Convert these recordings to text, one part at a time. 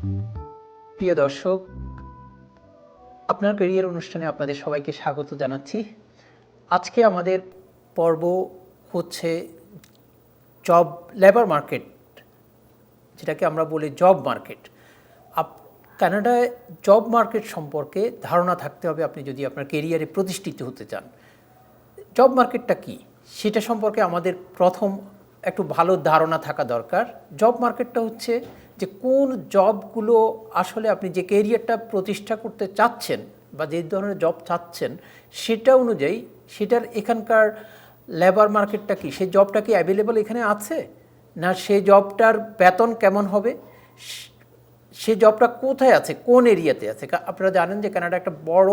প্রিয় দর্শক, আপনার ক্যারিয়ার অনুষ্ঠানে আপনাদের সবাইকে স্বাগত জানাচ্ছি। আজকে আমাদের পর্ব হচ্ছে লেবার মার্কেট, যেটাকে আমরা বলি জব মার্কেট। কানাডায় জব মার্কেট সম্পর্কে ধারণা থাকতে হবে আপনি যদি আপনার ক্যারিয়ারে প্রতিষ্ঠিত হতে চান। জব মার্কেটটা কি সেটা সম্পর্কে আমাদের প্রথম একটু ভালো ধারণা থাকা দরকার। জব মার্কেটটা হচ্ছে যে কোন জবগুলো আসলে আপনি যে ক্যারিয়ারটা প্রতিষ্ঠা করতে চাচ্ছেন বা যে ধরনের জব চাচ্ছেন সেটা অনুযায়ী সেটার এখানকার লেবার মার্কেটটা কি, সেই জবটা কি অ্যাভেলেবল এখানে আছে, না সেই জবটার বেতন কেমন হবে, সে জবটা কোথায় আছে, কোন এরিয়াতে আছে। আপনারা জানেন যে কানাডা একটা বড়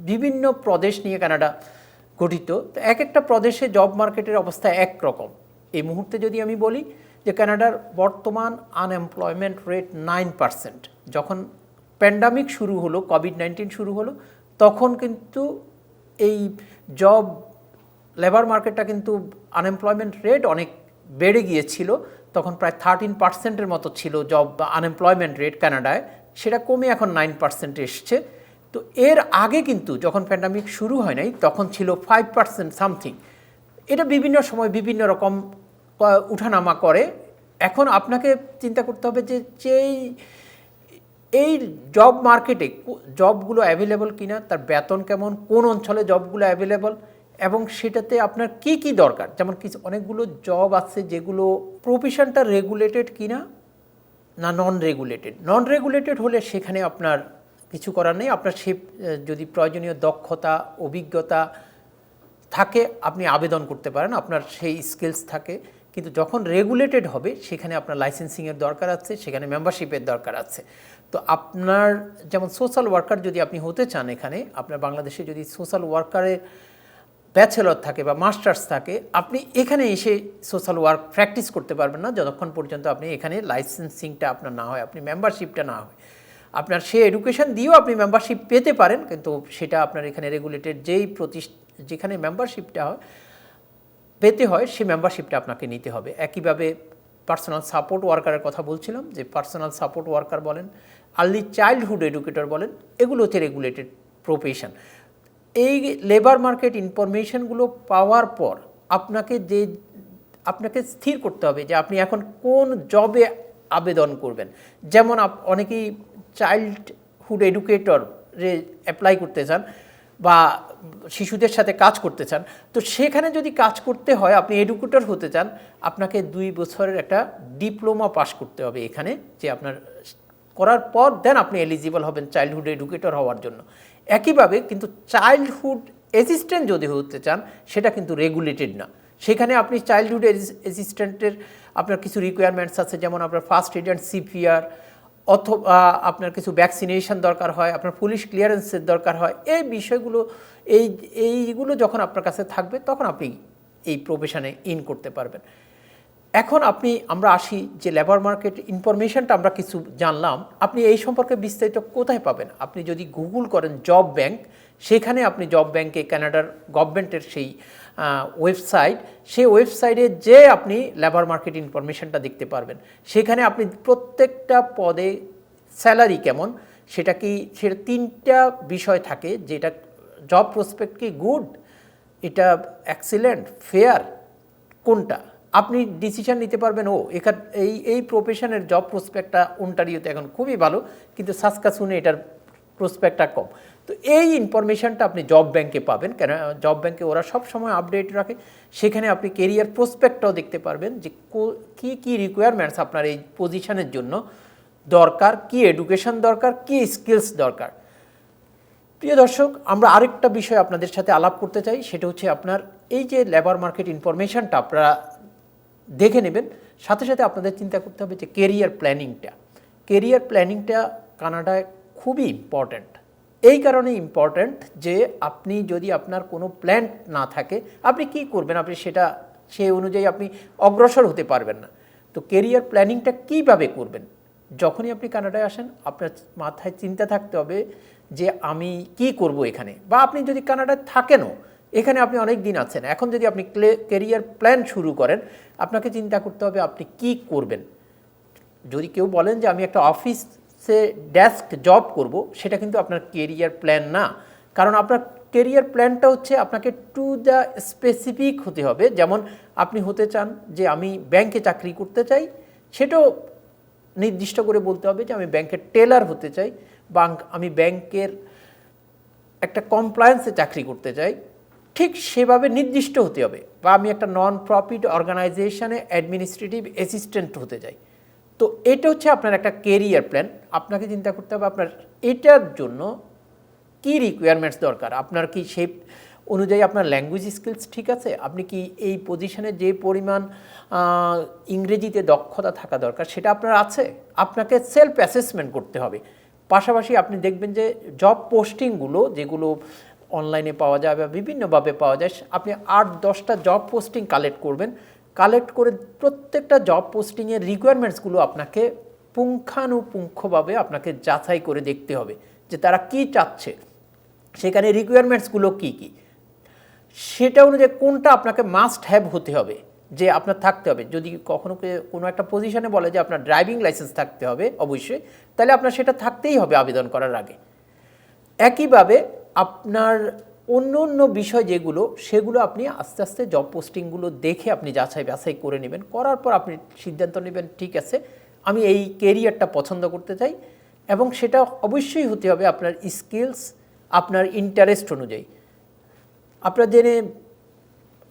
বিভিন্ন প্রদেশ নিয়ে কানাডা গঠিত। তো এক একটা প্রদেশে জব মার্কেটের অবস্থা একরকম। এই মুহূর্তে যদি আমি বলি যে কানাডার বর্তমান আনএমপ্লয়মেন্ট রেট 9%। যখন প্যান্ডামিক শুরু হলো, কোভিড-19 শুরু হলো, তখন কিন্তু এই জব লেবার মার্কেটটা কিন্তু আনএমপ্লয়মেন্ট রেট অনেক বেড়ে গিয়েছিল। তখন প্রায় 13% মতো ছিল জব বা আনএমপ্লয়মেন্ট রেট কানাডায়, সেটা কমে এখন 9% এসছে। তো এর আগে কিন্তু যখন প্যান্ডামিক শুরু হয় নাই তখন ছিল 5% সামথিং। এটা বিভিন্ন সময় বিভিন্ন রকম উঠানামা করে। এখন আপনাকে চিন্তা করতে হবে যে এই জব মার্কেটে জবগুলো অ্যাভেলেবল কিনা, তার বেতন কেমন, কোন অঞ্চলে জবগুলো অ্যাভেলেবল, এবং সেটাতে আপনার কি কি দরকার। যেমন কিছু অনেকগুলো জব আছে যেগুলো প্রফেশনটা রেগুলেটেড কিনা না নন রেগুলেটেড হলে সেখানে আপনার কিছু করার নেই। আপনার সে যদি প্রয়োজনীয় দক্ষতা অভিজ্ঞতা থাকে আপনি আবেদন করতে পারেন, আপনার সেই স্কিলস থাকে। কিন্তু যখন রেগুলেটেড হবে সেখানে আপনার লাইসেন্সিংয়ের দরকার আছে, সেখানে মেম্বারশিপের দরকার আছে। তো আপনার যেমন সোশ্যাল ওয়ার্কার যদি আপনি হতে চান, এখানে আপনার বাংলাদেশে যদি সোশ্যাল ওয়ার্কারের ব্যাচেলর থাকে বা মাস্টার্স থাকে, আপনি এখানে এসে সোশ্যাল ওয়ার্ক প্র্যাকটিস করতে পারবেন না যতক্ষণ পর্যন্ত আপনি এখানে লাইসেন্সিংটা আপনার না হয়, আপনি মেম্বারশিপটা না হয়। আপনার সে এডুকেশন দিয়েও আপনি মেম্বারশিপ পেতে পারেন, কিন্তু সেটা আপনার এখানে রেগুলেটেড যেখানে মেম্বারশিপটা হয় পেতে হয় সেই মেম্বারশিপটা আপনাকে নিতে হবে। একইভাবে পার্সোনাল সাপোর্ট ওয়ার্কারের কথা বলছিলাম, যে পার্সোনাল সাপোর্ট ওয়ার্কার বলেন, আর্লি চাইল্ডহুড এডুকেটর বলেন, এগুলো হচ্ছে রেগুলেটেড প্রফেশন। এই লেবার মার্কেট ইনফরমেশনগুলো পাওয়ার পর আপনাকে স্থির করতে হবে যে আপনি এখন কোন জবে আবেদন করবেন। যেমন অনেকেই চাইল্ডহুড এডুকেটরে অ্যাপ্লাই করতে চান বা শিশুদের সাথে কাজ করতে চান। তো সেখানে যদি কাজ করতে হয়, আপনি এডুকেটর হতে চান, আপনাকে 2 বছরের একটা ডিপ্লোমা পাস করতে হবে এখানে, যে আপনার করার পর দেন আপনি এলিজিবল হবেন চাইল্ডহুড এডুকেটর হওয়ার জন্য। একইভাবে কিন্তু চাইল্ডহুড অ্যাসিস্ট্যান্ট যদি হতে চান সেটা কিন্তু রেগুলেটেড না। সেখানে আপনি চাইল্ডহুড অ্যাসিস্ট্যান্টের আপনার কিছু রিকোয়ারমেন্টস আছে, যেমন আপনার ফার্স্ট এড অ্যান্ড সিপিআর, অথবা আপনার কিছু ভ্যাকসিনেশন দরকার হয়, আপনার পুলিশ ক্লিয়ারেন্সের দরকার হয়। এই বিষয়গুলো এইগুলো যখন আপনার কাছে থাকবে তখন আপনি এই প্রফেশনে ইন করতে পারবেন। এখন আমরা আসি যে লেবার মার্কেট ইনফরমেশনটা আমরা কিছু জানলাম, আপনি এই সম্পর্কে বিস্তারিত কোথায় পাবেন। আপনি যদি গুগল করেন জব ব্যাংক, সেখানে আপনি জব ব্যাংকে কানাডার গভর্নমেন্টের সেই ওয়েবসাইট, সেই ওয়েবসাইটে যে আপনি লেবার মার্কেট ইনফরমেশনটা দেখতে পারবেন। সেখানে আপনি প্রত্যেকটা পদে স্যালারি কেমন, সেটা 3টা বিষয় থাকে, যেটা জব প্রসপেক্ট কি গুড, এটা এক্সিলেন্ট, ফেয়ার, কোনটা আপনি ডিসিশন নিতে পারবেন। এই প্রফেশনের জব প্রসপেক্টটা অন্টারিওতে এখন খুবই ভালো, কিন্তু সাসকাচুনে এটার প্রসপেক্টটা কম। তো এই ইনফরমেশনটা আপনি জব ব্যাংকে পাবেন, কেন জব ব্যাংকে ওরা সব সময় আপডেট রাখে। সেখানে আপনি কেরিয়ার প্রসপেক্টটাও দেখতে পারবেন যে কি রিকোয়ারমেন্টস আপনার এই পজিশনের জন্য দরকার, কি এডুকেশন দরকার, কি স্কিলস দরকার। প্রিয় দর্শক, আমরা আরেকটা বিষয় আপনাদের সাথে আলাপ করতে চাই, সেটা হচ্ছে আপনার এই যে লেবার মার্কেট ইনফরমেশনটা আপনারা দেখে নেবেন, সাথে সাথে আপনাদের চিন্তা করতে হবে যে কেরিয়ার প্ল্যানিংটা কানাডায় খুবই ইম্পর্ট্যান্ট। এই কারণে ইম্পর্ট্যান্ট যে আপনি যদি আপনার কোনো প্ল্যান না থাকে, আপনি কি করবেন, আপনি সেই অনুযায়ী আপনি অগ্রসর হতে পারবেন না। তো কেরিয়ার প্ল্যানিংটা কীভাবে করবেন, যখনই আপনি কানাডায় আসেন আপনার মাথায় চিন্তা থাকতে হবে যে আমি কি করব এখানে। বা আপনি যদি কানাডায় থাকেনও, এখানে আপনি অনেক দিন আছেন, এখন যদি আপনি কেরিয়ার প্ল্যান শুরু করেন, আপনাকে চিন্তা করতে হবে আপনি কি করবেন। যদি কেউ বলেন যে আমি একটা অফিস অফিসে ডেস্ক জব করব, সেটা কিন্তু আপনার কেরিয়ার প্ল্যান না। কারণ আপনার কেরিয়ার প্ল্যানটা হচ্ছে আপনাকে টু দ্য স্পেসিফিক হতে হবে। যেমন আপনি হতে চান যে আমি ব্যাংকে চাকরি করতে চাই, সেটাও নির্দিষ্ট করে বলতে হবে যে আমি ব্যাংকের টেলার হতে চাই, বা আমি ব্যাংকের একটা কমপ্লায়েন্সে চাকরি করতে চাই, ঠিক সেভাবে নির্দিষ্ট হতে হবে। বা আমি একটা নন প্রফিট অর্গানাইজেশনে অ্যাডমিনিস্ট্রেটিভ অ্যাসিস্ট্যান্ট হতে চাই। তো এটা হচ্ছে আপনার একটা কেরিয়ার প্ল্যান। আপনাকে চিন্তা করতে হবে আপনার এটার জন্য কী রিকোয়ারমেন্টস দরকার। আপনার কি সেই অনুযায়ী আপনার ল্যাঙ্গুয়েজ স্কিলস ঠিক আছে, আপনি কি এই পজিশনে যে পরিমাণ ইংরেজিতে দক্ষতা থাকা দরকার সেটা আপনার আছে। আপনাকে সেলফ অ্যাসেসমেন্ট করতে হবে। পাশাপাশি আপনি দেখবেন যে জব পোস্টিংগুলো যেগুলো অনলাইনে পাওয়া যায় বা বিভিন্নভাবে পাওয়া যায়, আপনি 8-10টা জব পোস্টিং কালেক্ট করবেন। কালেক্ট করে প্রত্যেকটা জব পোস্টিংয়ের রিকোয়ারমেন্টসগুলো আপনাকে পুঙ্খানুপুঙ্খভাবে আপনাকে যাচাই করে দেখতে হবে যে তারা কি চাচ্ছে, সেখানে রিকোয়ারমেন্টসগুলো কী কী, সেটা অনুযায়ী কোনটা আপনাকে মাস্ট হ্যাভ হতে হবে, যে আপনার থাকতে হবে। যদি কখনো কোনো একটা পজিশনে বলে যে আপনার ড্রাইভিং লাইসেন্স থাকতে হবে অবশ্যই, তাহলে আপনার সেটা থাকতেই হবে আবেদন করার আগে। একইভাবে আপনার অন্য অন্য বিষয় যেগুলো, সেগুলো আপনি আস্তে আস্তে জব পোস্টিংগুলো দেখে আপনি যাচাই বাছাই করে নেবেন। করার পর আপনি সিদ্ধান্ত নেবেন ঠিক আছে আমি এই কেরিয়ারটা পছন্দ করতে চাই, এবং সেটা অবশ্যই হতে হবে আপনার স্কিলস, আপনার ইন্টারেস্ট অনুযায়ী। আপনারা জেনে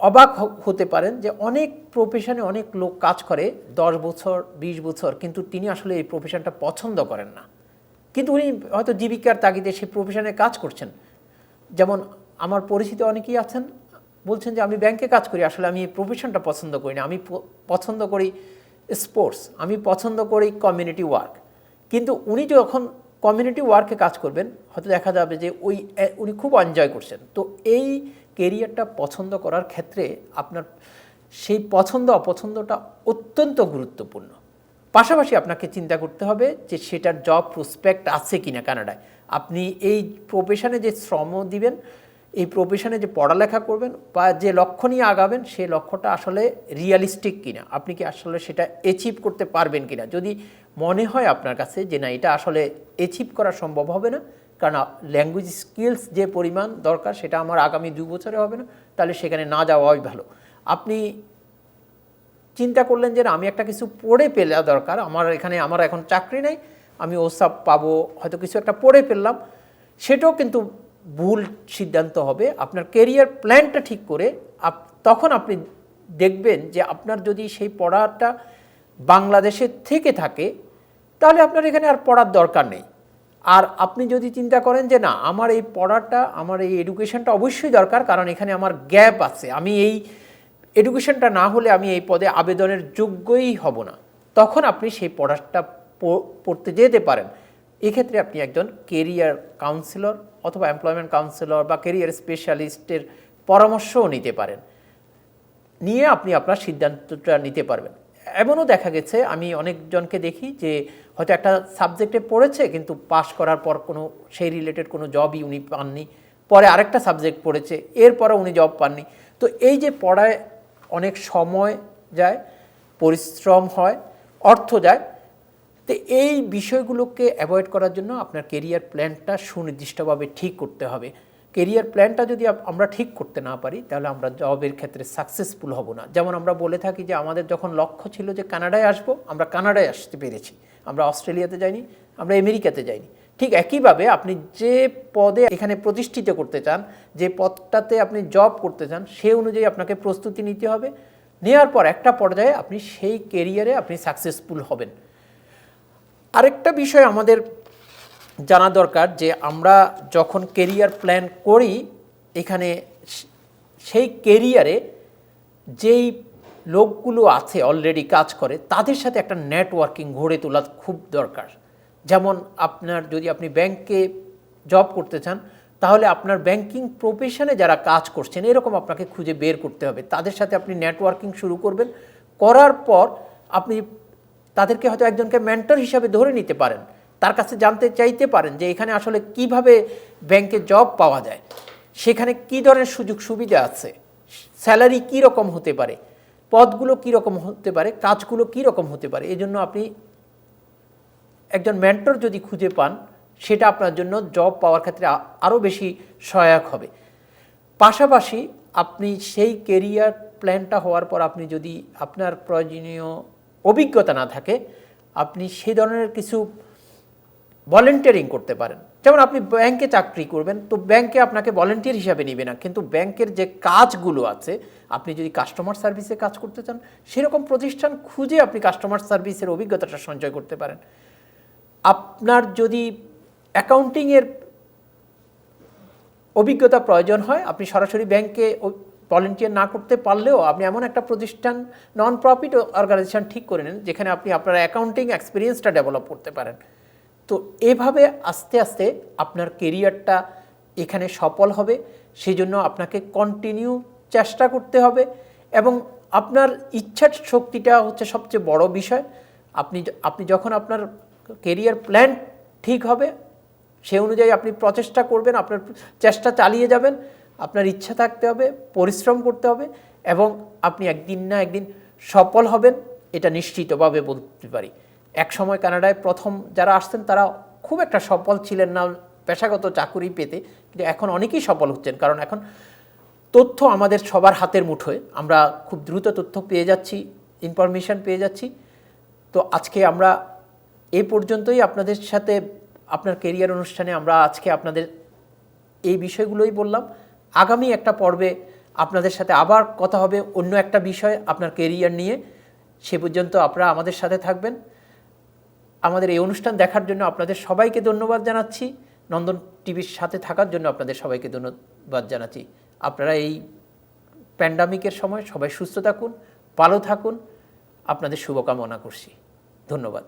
অবাক হতে পারেন যে অনেক প্রফেশনে অনেক লোক কাজ করে 10 বছর 20 বছর, কিন্তু তিনি আসলে এই প্রফেশনটা পছন্দ করেন না, কিন্তু উনি হয়তো জীবিকার তাগিদে সেই প্রফেশনে কাজ করছেন। যেমন আমার পরিচিত অনেকেই আছেন, বলছেন যে আমি ব্যাংকে কাজ করি, আসলে আমি এই প্রফেশনটা পছন্দ করি না, আমি পছন্দ করি স্পোর্টস, আমি পছন্দ করি কমিউনিটি ওয়ার্ক। কিন্তু উনি যখন কমিউনিটি ওয়ার্কে কাজ করবেন, হয়তো দেখা যাবে যে উনি খুব এনজয় করছেন। তো এই কেরিয়ারটা পছন্দ করার ক্ষেত্রে আপনার সেই পছন্দ অপছন্দটা অত্যন্ত গুরুত্বপূর্ণ। পাশাপাশি আপনাকে চিন্তা করতে হবে যে সেটার জব প্রসপেক্ট আছে কিনা কানাডায়। আপনি এই প্রফেশনে যে শ্রম দিবেন, এই প্রফেশনে যে পড়ালেখা করবেন বা যে লক্ষ্য নিয়ে আগাবেন, সেই লক্ষ্যটা আসলে রিয়ালিস্টিক কিনা, আপনি কি আসলে সেটা অ্যাচিভ করতে পারবেন কিনা। যদি মনে হয় আপনার কাছে যে না এটা আসলে অ্যাচিভ করা সম্ভব হবে না, কারণ ল্যাঙ্গুয়েজ স্কিলস যে পরিমাণ দরকার সেটা আমার আগামী 2 বছরে হবে না, তাহলে সেখানে না যাওয়াই ভালো। আপনি চিন্তা করলেন যে আমি একটা কিছু পড়ে পেলে দরকার, আমার এখন চাকরি নেই, আমি ওসব পাবো, হয়তো কিছু একটা পড়ে ফেললাম, সেটাও কিন্তু ভুল সিদ্ধান্ত হবে। আপনার কেরিয়ার প্ল্যানটা ঠিক করে তখন আপনি দেখবেন যে আপনার যদি সেই পড়াটা বাংলাদেশে থেকে থাকে, তাহলে আপনার এখানে আর পড়ার দরকার নেই। আর আপনি যদি চিন্তা করেন যে না আমার এই পড়াটা, আমার এই এডুকেশনটা অবশ্যই দরকার, কারণ এখানে আমার গ্যাপ আছে, আমি এই এডুকেশনটা না হলে আমি এই পদে আবেদনের যোগ্যই হব না, তখন আপনি সেই পড়াটা পড়তে যেতে পারেন। এক্ষেত্রে আপনি একজন কেরিয়ার কাউন্সিলর অথবা এমপ্লয়মেন্ট কাউন্সিলর বা কেরিয়ার স্পেশালিস্টের পরামর্শও নিতে পারেন, নিয়ে আপনি আপনার সিদ্ধান্তটা নিতে পারবেন। এমনও দেখা গেছে, আমি অনেকজনকে দেখি যে হয়তো একটা সাবজেক্টে পড়েছে কিন্তু পাশ করার পর কোনো সেই রিলেটেড কোনো জবই উনি পাননি, পরে আরেকটা সাবজেক্ট পড়েছে, এরপরে উনি জব পাননি। তো এই যে পড়ায় অনেক সময় যায়, পরিশ্রম হয়, অর্থ যায়, তো এই বিষয়গুলোকে অ্যাভয়েড করার জন্য আপনার কেরিয়ার প্ল্যানটা সুনির্দিষ্টভাবে ঠিক করতে হবে। কেরিয়ার প্ল্যানটা যদি আমরা ঠিক করতে না পারি, তাহলে আমরা জবের ক্ষেত্রে সাকসেসফুল হব না। যেমন আমরা বলে থাকি যে আমাদের যখন লক্ষ্য ছিল যে কানাডায় আসব, আমরা কানাডায় আসতে পেরেছি, আমরা অস্ট্রেলিয়াতে যাইনি, আমরা আমেরিকাতে যাইনি। ঠিক একইভাবে আপনি যে পদে এখানে প্রতিষ্ঠিত করতে চান, যে পদটাতে আপনি জব করতে চান, সেই অনুযায়ী আপনাকে প্রস্তুতি নিতে হবে। নেওয়ার পর একটা পর্যায়ে আপনি সেই কেরিয়ারে আপনি সাকসেসফুল হবেন। আরেকটা বিষয় আমাদের জানা দরকার যে আমরা যখন কেরিয়ার প্ল্যান করি, এখানে সেই কেরিয়ারে যেই লোকগুলো আছে অলরেডি কাজ করে, তাদের সাথে একটা নেটওয়ার্কিং গড়ে তোলা খুব দরকার। যেমন যদি আপনি ব্যাংকে জব করতে চান, তাহলে আপনার ব্যাংকিং প্রফেশনে যারা কাজ করছেন এরকম আপনাকে খুঁজে বের করতে হবে, তাদের সাথে আপনি নেটওয়ার্কিং শুরু করবেন। করার পর আপনি তাদেরকে হয়তো একজনকে মেন্টর হিসাবে ধরে নিতে পারেন, তার কাছে জানতে চাইতে পারেন যে এখানে আসলে কিভাবে ব্যাংকে জব পাওয়া যায়, সেখানে কী ধরনের সুযোগ সুবিধা আছে, স্যালারি কী রকম হতে পারে, পদগুলো কী রকম হতে পারে, কাজগুলো কী রকম হতে পারে। এই জন্য আপনি একজন মেন্টর যদি খুঁজে পান, সেটা আপনার জন্য জব পাওয়ার ক্ষেত্রে আরও বেশি সহায়ক হবে। পাশাপাশি আপনি সেই কেরিয়ার প্ল্যানটা হওয়ার পর আপনি যদি আপনার প্রয়োজনীয় অভিজ্ঞতা না থাকে, আপনি সেই ধরনের কিছু ভলেন্টিয়ারিং করতে পারেন। যেমন আপনি ব্যাংকে চাকরি করবেন, তো ব্যাংকে আপনাকে ভলেন্টিয়ার হিসাবে নেবে না, কিন্তু ব্যাংকের যে কাজগুলো আছে, আপনি যদি কাস্টমার সার্ভিসে কাজ করতে চান, সেরকম প্রতিষ্ঠান খুঁজে আপনি কাস্টমার সার্ভিসের অভিজ্ঞতাটা সঞ্চয় করতে পারেন। আপনার যদি অ্যাকাউন্টিংয়ের অভিজ্ঞতা প্রয়োজন হয়, আপনি সরাসরি ব্যাংকে ভলেন্টিয়ার না করতে পারলেও আপনি এমন একটা প্রতিষ্ঠান, নন প্রফিট অর্গানাইজেশন ঠিক করে নেন যেখানে আপনি আপনার অ্যাকাউন্টিং এক্সপিরিয়েন্সটা ডেভেলপ করতে পারেন। তো এভাবে আস্তে আস্তে আপনার কেরিয়ারটা এখানে সফল হবে। সেই জন্য আপনাকে কন্টিনিউ চেষ্টা করতে হবে এবং আপনার ইচ্ছার শক্তিটা হচ্ছে সবচেয়ে বড় বিষয়। আপনি যখন আপনার কেরিয়ার প্ল্যান ঠিক হবে, সে অনুযায়ী আপনি প্রচেষ্টা করবেন, আপনার চেষ্টা চালিয়ে যাবেন, আপনার ইচ্ছা থাকতে হবে, পরিশ্রম করতে হবে এবং আপনি একদিন না একদিন সফল হবেন, এটা নিশ্চিতভাবে বলতে পারি। এক সময় কানাডায় প্রথম যারা আসছেন তারা খুব একটা সফল ছিলেন না পেশাগত চাকুরি পেতে, কিন্তু এখন অনেকেই সফল হচ্ছেন, কারণ এখন তথ্য আমাদের সবার হাতের মুঠোয়, আমরা খুব দ্রুত তথ্য পেয়ে যাচ্ছি, ইনফরমেশান পেয়ে যাচ্ছি। তো আজকে আমরা এই পর্যন্তই আপনাদের সাথে আপনার কেরিয়ার অনুষ্ঠানে আমরা আজকে আপনাদের এই বিষয়গুলোই বললাম। আগামী একটা পর্বে আপনাদের সাথে আবার কথা হবে অন্য একটা বিষয় আপনার কেরিয়ার নিয়ে। সে পর্যন্ত আপনারা আমাদের সাথে থাকবেন। আমাদের এই অনুষ্ঠান দেখার জন্য আপনাদের সবাইকে ধন্যবাদ জানাচ্ছি। নন্দন টিভির সাথে থাকার জন্য আপনাদের সবাইকে ধন্যবাদ জানাচ্ছি। আপনারা এই প্যান্ডামিকের সময় সবাই সুস্থ থাকুন, ভালো থাকুন, আপনাদের শুভকামনা করছি। ধন্যবাদ।